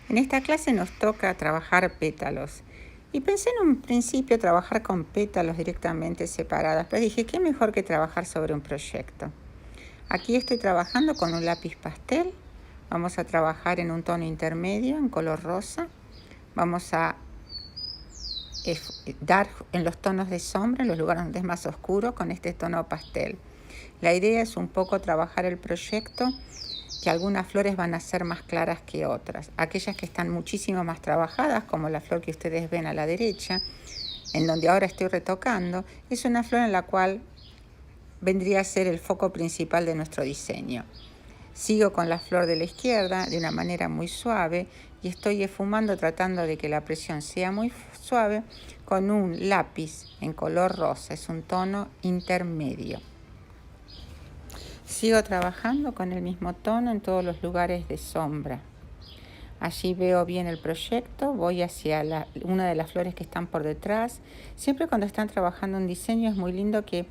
En esta clase nos toca trabajar pétalos. Y pensé en un principio trabajar con pétalos directamente separados, pero dije, ¿qué mejor que trabajar sobre un proyecto? Aquí estoy trabajando con un lápiz pastel. Vamos a trabajar en un tono intermedio, en color rosa. Vamos a dar en los tonos de sombra, en los lugares donde es más oscuro, con este tono pastel. La idea es un poco trabajar el proyecto, que algunas flores van a ser más claras que otras. Aquellas que están muchísimo más trabajadas, como la flor que ustedes ven a la derecha, en donde ahora estoy retocando, es una flor en la cual vendría a ser el foco principal de nuestro diseño. Sigo con la flor de la izquierda de una manera muy suave y estoy esfumando tratando de que la presión sea muy suave con un lápiz en color rosa, es un tono intermedio. Sigo trabajando con el mismo tono en todos los lugares de sombra. Allí veo bien el proyecto, voy hacia una de las flores que están por detrás. Siempre cuando están trabajando un diseño es muy lindo que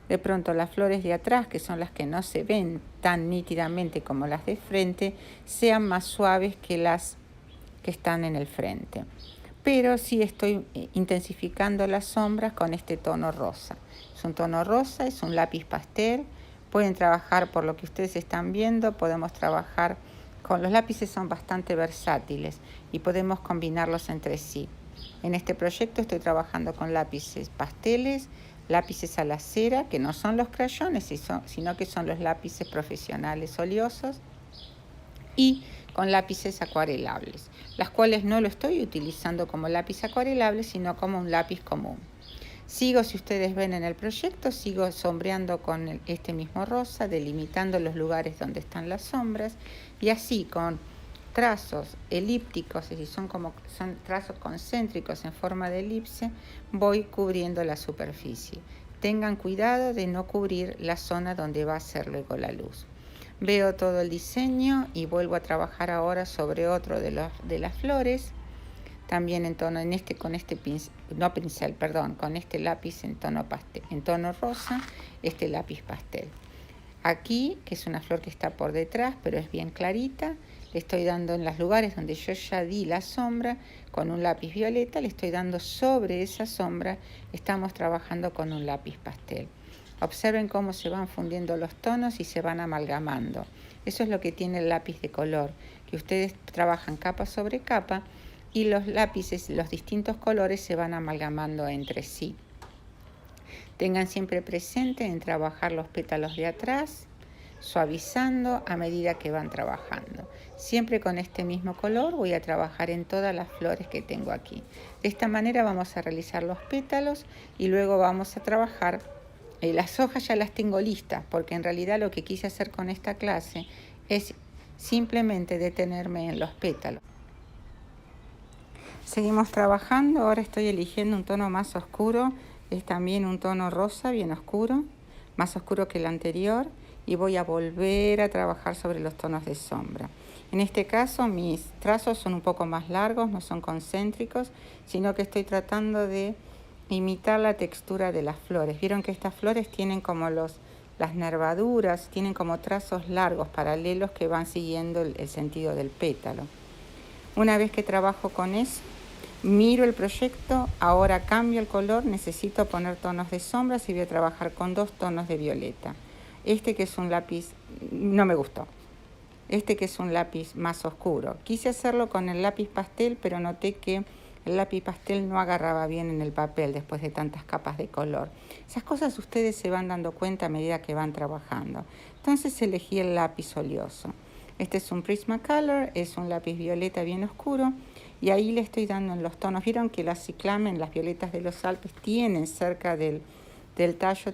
de pronto las flores de atrás, que son las que no se ven tan nítidamente como las de frente, sean más suaves que las que están en el frente. Pero sí estoy intensificando las sombras con este tono rosa. Es un tono rosa, es un lápiz pastel. Pueden trabajar por lo que ustedes están viendo, podemos trabajar con los lápices, son bastante versátiles y podemos combinarlos entre sí. En este proyecto estoy trabajando con lápices pasteles, lápices a la cera, que no son los crayones, sino que son los lápices profesionales oleosos, y con lápices acuarelables, las cuales no lo estoy utilizando como lápiz acuarelable, sino como un lápiz común. Sigo, si ustedes ven en el proyecto, sigo sombreando con este mismo rosa, delimitando los lugares donde están las sombras, y así con trazos elípticos, es decir, son trazos concéntricos en forma de elipse, voy cubriendo la superficie. Tengan cuidado de no cubrir la zona donde va a ser luego la luz. Veo todo el diseño y vuelvo a trabajar ahora sobre otro de las flores, también con este lápiz en tono pastel, en tono rosa, este lápiz pastel. Aquí, que es una flor que está por detrás, pero es bien clarita, le estoy dando en los lugares donde yo ya di la sombra, con un lápiz violeta, le estoy dando sobre esa sombra, estamos trabajando con un lápiz pastel. Observen cómo se van fundiendo los tonos y se van amalgamando. Eso es lo que tiene el lápiz de color, que ustedes trabajan capa sobre capa y los lápices, los distintos colores se van amalgamando entre sí. Tengan siempre presente en trabajar los pétalos de atrás, suavizando a medida que van trabajando. Siempre con este mismo color voy a trabajar en todas las flores que tengo aquí. De esta manera vamos a realizar los pétalos y luego vamos a trabajar. Las hojas ya las tengo listas, porque en realidad lo que quise hacer con esta clase es simplemente detenerme en los pétalos. Seguimos trabajando, ahora estoy eligiendo un tono más oscuro, es también un tono rosa bien oscuro, más oscuro que el anterior, y voy a volver a trabajar sobre los tonos de sombra. En este caso mis trazos son un poco más largos, no son concéntricos, sino que estoy tratando de imitar la textura de las flores. Vieron que estas flores tienen como las nervaduras, tienen como trazos largos, paralelos, que van siguiendo el sentido del pétalo. Una vez que trabajo con eso, miro el proyecto, ahora cambio el color, necesito poner tonos de sombras y voy a trabajar con 2 tonos de violeta. Este, que es un lápiz, no me gustó. Este, que es un lápiz más oscuro. Quise hacerlo con el lápiz pastel, pero noté que el lápiz pastel no agarraba bien en el papel después de tantas capas de color. Esas cosas ustedes se van dando cuenta a medida que van trabajando. Entonces elegí el lápiz oleoso. Este es un Prismacolor, es un lápiz violeta bien oscuro, y ahí le estoy dando en los tonos. Vieron que las ciclamen, las violetas de los Alpes, tienen cerca del tallo,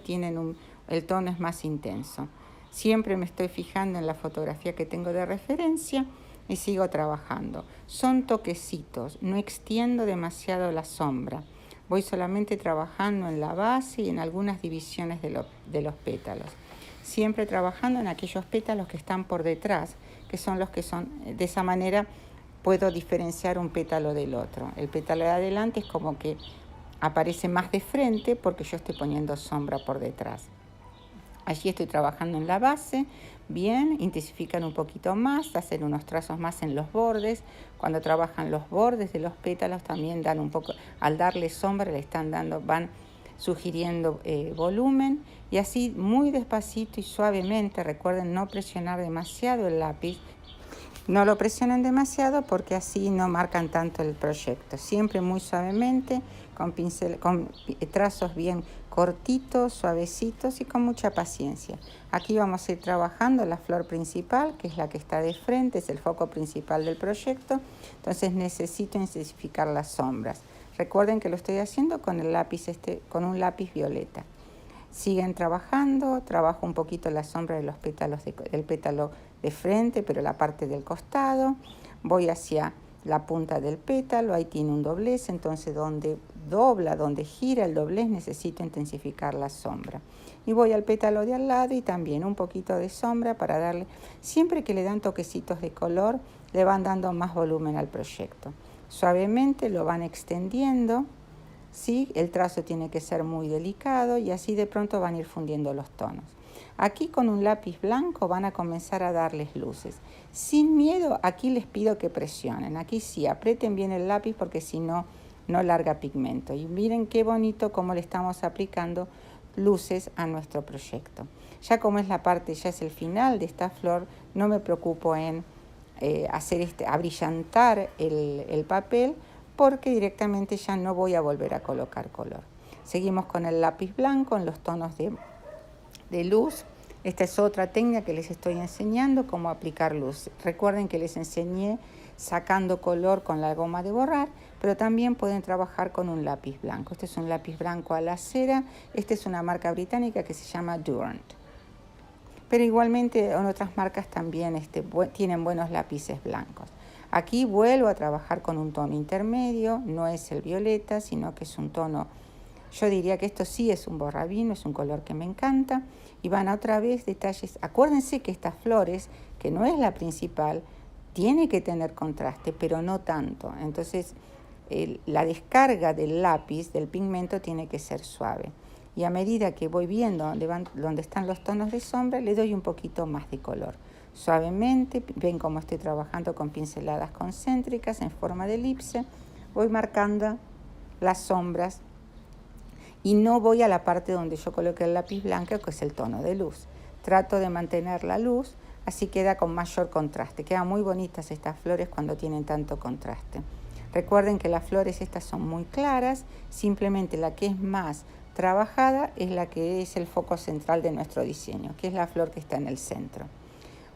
el tono es más intenso. Siempre me estoy fijando en la fotografía que tengo de referencia y sigo trabajando. Son toquecitos, no extiendo demasiado la sombra. Voy solamente trabajando en la base y en algunas divisiones de los pétalos. Siempre trabajando en aquellos pétalos que están por detrás, que son los que son, de esa manera puedo diferenciar un pétalo del otro. El pétalo de adelante es como que aparece más de frente porque yo estoy poniendo sombra por detrás. Allí estoy trabajando en la base, bien, intensifican un poquito más, hacen unos trazos más en los bordes. Cuando trabajan los bordes de los pétalos también dan un poco, al darle sombra le están dando, van sugiriendo volumen, y así muy despacito y suavemente. Recuerden no presionar demasiado el lápiz. No lo presionen demasiado porque así no marcan tanto el proyecto. Siempre muy suavemente, con trazos bien cortitos, suavecitos y con mucha paciencia. Aquí vamos a ir trabajando la flor principal, que es la que está de frente, es el foco principal del proyecto. Entonces necesito intensificar las sombras. Recuerden que lo estoy haciendo con el lápiz con un lápiz violeta. Siguen trabajando, trabajo un poquito la sombra de los pétalos del pétalo de frente, pero la parte del costado. Voy hacia la punta del pétalo, ahí tiene un doblez, entonces donde dobla, donde gira el doblez, necesito intensificar la sombra. Y voy al pétalo de al lado y también un poquito de sombra para darle, siempre que le dan toquecitos de color, le van dando más volumen al proyecto. Suavemente lo van extendiendo. Sí, el trazo tiene que ser muy delicado y así de pronto van a ir fundiendo los tonos. Aquí con un lápiz blanco van a comenzar a darles luces. Sin miedo, aquí les pido que presionen. Aquí sí, aprieten bien el lápiz porque si no, no larga pigmento. Y miren qué bonito cómo le estamos aplicando luces a nuestro proyecto. Ya como es la parte, ya es el final de esta flor, no me preocupo en abrillantar el papel, porque directamente ya no voy a volver a colocar color. Seguimos con el lápiz blanco en los tonos de luz. Esta es otra técnica que les estoy enseñando, cómo aplicar luz. Recuerden que les enseñé sacando color con la goma de borrar, pero también pueden trabajar con un lápiz blanco. Este es un lápiz blanco a la cera. Esta es una marca británica que se llama Durant. Pero igualmente en otras marcas también tienen buenos lápices blancos. Aquí vuelvo a trabajar con un tono intermedio, no es el violeta, sino que es un tono, yo diría que esto sí es un borrabino, es un color que me encanta. Y van a otra vez detalles. Acuérdense que estas flores, que no es la principal, tiene que tener contraste, pero no tanto. Entonces, la descarga del lápiz, del pigmento, tiene que ser suave. Y a medida que voy viendo dónde están los tonos de sombra, le doy un poquito más de color. Suavemente, ven cómo estoy trabajando con pinceladas concéntricas en forma de elipse, voy marcando las sombras y no voy a la parte donde yo coloqué el lápiz blanco, que es el tono de luz. Trato de mantener la luz, así queda con mayor contraste. Quedan muy bonitas estas flores cuando tienen tanto contraste. Recuerden que las flores estas son muy claras, simplemente la que es más trabajada es la que es el foco central de nuestro diseño, que es la flor que está en el centro.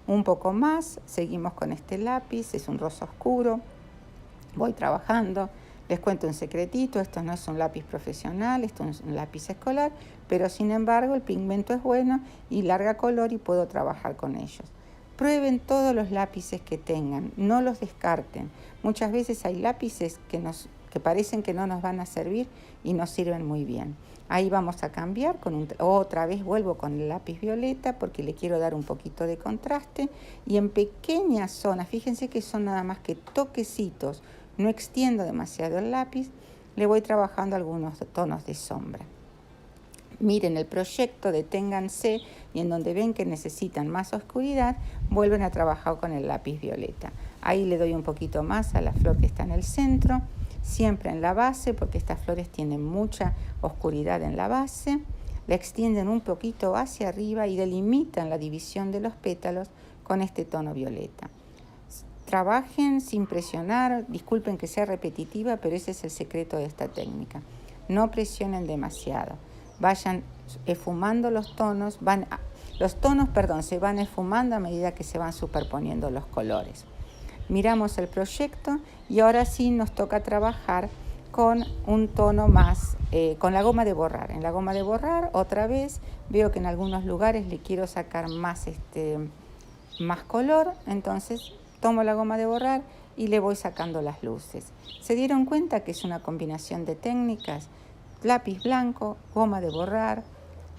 Un poco más, seguimos con este lápiz, es un rosa oscuro, voy trabajando. Les cuento un secretito, esto no es un lápiz profesional, esto es un lápiz escolar, pero sin embargo el pigmento es bueno y larga color y puedo trabajar con ellos. Prueben todos los lápices que tengan, no los descarten. Muchas veces hay lápices que parecen que no nos van a servir y nos sirven muy bien. Ahí vamos a cambiar, otra vez vuelvo con el lápiz violeta porque le quiero dar un poquito de contraste y en pequeñas zonas, fíjense que son nada más que toquecitos, no extiendo demasiado el lápiz, le voy trabajando algunos tonos de sombra. Miren el proyecto, deténganse y en donde ven que necesitan más oscuridad, vuelven a trabajar con el lápiz violeta. Ahí le doy un poquito más a la flor que está en el centro, siempre en la base, porque estas flores tienen mucha oscuridad en la base. La extienden un poquito hacia arriba y delimitan la división de los pétalos con este tono violeta. Trabajen sin presionar, disculpen que sea repetitiva, pero ese es el secreto de esta técnica. No presionen demasiado. Vayan esfumando los tonos, se van esfumando a medida que se van superponiendo los colores. Miramos el proyecto y ahora sí nos toca trabajar con un tono más, con la goma de borrar. En la goma de borrar, otra vez, veo que en algunos lugares le quiero sacar más color, entonces tomo la goma de borrar y le voy sacando las luces. ¿Se dieron cuenta que es una combinación de técnicas? Lápiz blanco, goma de borrar,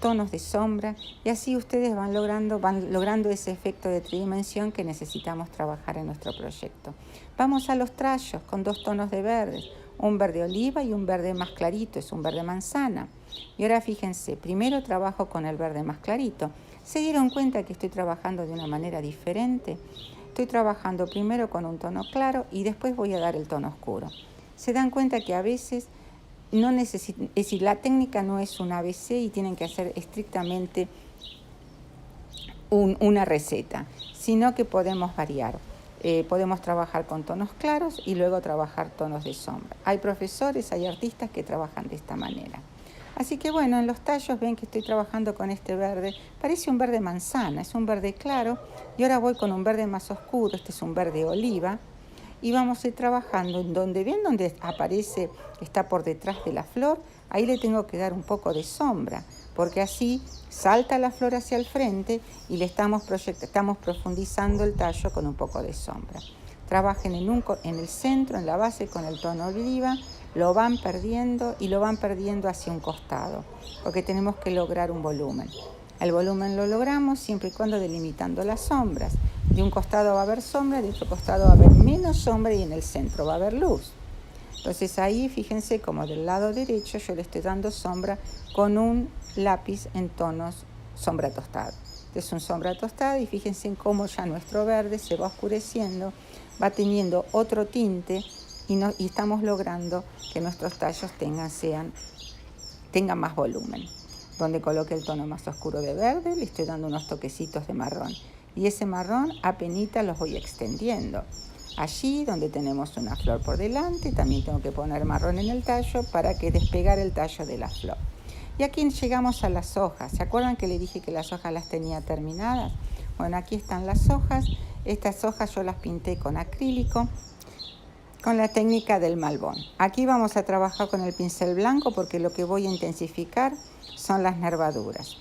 tonos de sombra, y así ustedes van logrando ese efecto de tridimensión que necesitamos trabajar en nuestro proyecto. Vamos a los trayos con dos tonos de verde, un verde oliva y un verde más clarito, es un verde manzana. Y ahora fíjense, primero trabajo con el verde más clarito. ¿Se dieron cuenta que estoy trabajando de una manera diferente? Estoy trabajando primero con un tono claro y después voy a dar el tono oscuro. Se dan cuenta que a veces no necesitan, es decir, la técnica no es un ABC y tienen que hacer estrictamente una receta, sino que podemos variar. Podemos trabajar con tonos claros y luego trabajar tonos de sombra. Hay profesores, hay artistas que trabajan de esta manera. Así que bueno, en los tallos ven que estoy trabajando con este verde. Parece un verde manzana, es un verde claro. Y ahora voy con un verde más oscuro, este es un verde oliva. Y vamos a ir trabajando en donde ven donde aparece, está por detrás de la flor. Ahí le tengo que dar un poco de sombra, porque así salta la flor hacia el frente y le estamos profundizando el tallo con un poco de sombra. Trabajen en el centro, en la base con el tono oliva, lo van perdiendo y lo van perdiendo hacia un costado, porque tenemos que lograr un volumen. El volumen lo logramos siempre y cuando delimitando las sombras. De un costado va a haber sombra, de otro costado va a haber menos sombra y en el centro va a haber luz. Entonces ahí fíjense como del lado derecho yo le estoy dando sombra con un lápiz en tonos sombra tostada. Es un sombra tostada y fíjense en cómo ya nuestro verde se va oscureciendo, va teniendo otro tinte y estamos logrando que nuestros tallos tengan más volumen. Donde coloque el tono más oscuro de verde, le estoy dando unos toquecitos de marrón. Y ese marrón apenita los voy extendiendo. Allí donde tenemos una flor por delante, también tengo que poner marrón en el tallo para que despegar el tallo de la flor. Y aquí llegamos a las hojas. ¿Se acuerdan que le dije que las hojas las tenía terminadas? Bueno, aquí están las hojas. Estas hojas yo las pinté con acrílico, con la técnica del Malbón. Aquí vamos a trabajar con el pincel blanco porque lo que voy a intensificar son las nervaduras.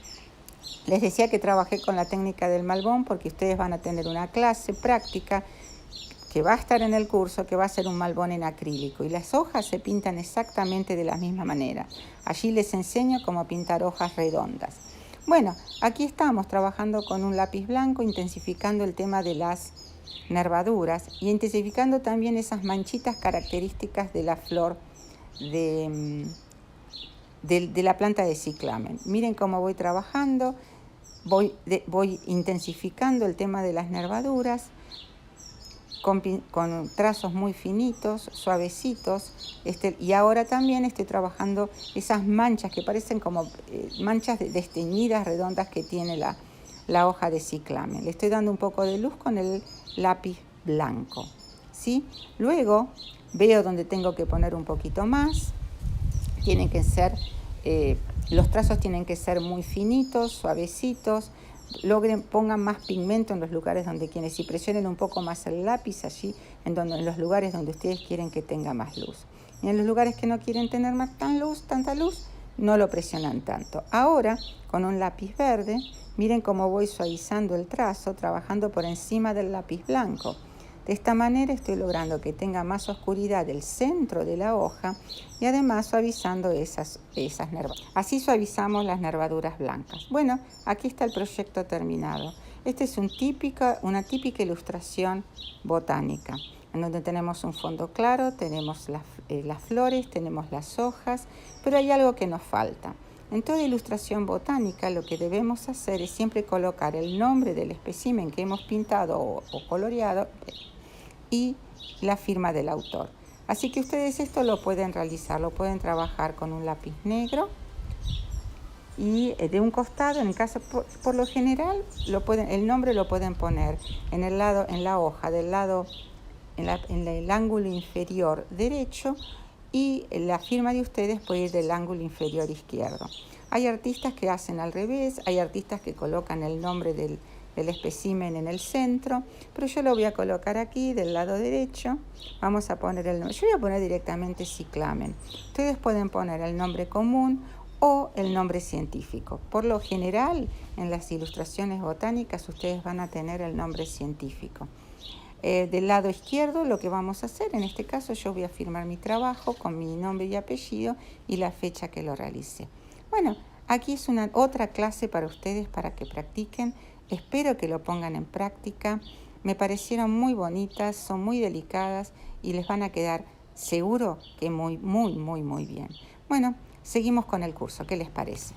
Les decía que trabajé con la técnica del Malbón porque ustedes van a tener una clase práctica que va a estar en el curso, que va a ser un Malbón en acrílico. Y las hojas se pintan exactamente de la misma manera. Allí les enseño cómo pintar hojas redondas. Bueno, aquí estamos trabajando con un lápiz blanco, intensificando el tema de las nervaduras y intensificando también esas manchitas características de la flor de la planta de ciclamen. Miren cómo voy trabajando, voy intensificando el tema de las nervaduras con trazos muy finitos, suavecitos, y ahora también estoy trabajando esas manchas que parecen como manchas desteñidas redondas que tiene la hoja de ciclamen. Le estoy dando un poco de luz con el lápiz blanco, ¿sí? Luego veo donde tengo que poner un poquito más. Tienen que ser, los trazos tienen que ser muy finitos, suavecitos. Pongan más pigmento en los lugares donde quieren, si presionen un poco más el lápiz allí, en los lugares donde ustedes quieren que tenga más luz. Y en los lugares que no quieren tener tanta luz, no lo presionan tanto. Ahora, con un lápiz verde, miren cómo voy suavizando el trazo, trabajando por encima del lápiz blanco. De esta manera estoy logrando que tenga más oscuridad el centro de la hoja y además suavizando esas nervaduras. Así suavizamos las nervaduras blancas. Bueno, aquí está el proyecto terminado. Esta es una típica ilustración botánica, en donde tenemos un fondo claro, tenemos las flores, tenemos las hojas, pero hay algo que nos falta. En toda ilustración botánica lo que debemos hacer es siempre colocar el nombre del espécimen que hemos pintado o coloreado y la firma del autor. Así que ustedes esto lo pueden realizar, lo pueden trabajar con un lápiz negro y de un costado, en el caso por lo general el nombre lo pueden poner en la hoja del lado, en el ángulo inferior derecho, y la firma de ustedes puede ir del ángulo inferior izquierdo. Hay artistas que hacen al revés, hay artistas que colocan el nombre del espécimen en el centro, pero yo lo voy a colocar aquí del lado derecho. Vamos a poner el nombre. Yo voy a poner directamente ciclamen. Ustedes pueden poner el nombre común o el nombre científico. Por lo general, en las ilustraciones botánicas ustedes van a tener el nombre científico. Del lado izquierdo lo que vamos a hacer, en este caso yo voy a firmar mi trabajo con mi nombre y apellido y la fecha que lo realicé. Bueno, aquí es otra clase para ustedes para que practiquen. Espero que lo pongan en práctica. Me parecieron muy bonitas, son muy delicadas y les van a quedar seguro que muy, muy, muy, muy bien. Bueno, seguimos con el curso. ¿Qué les parece?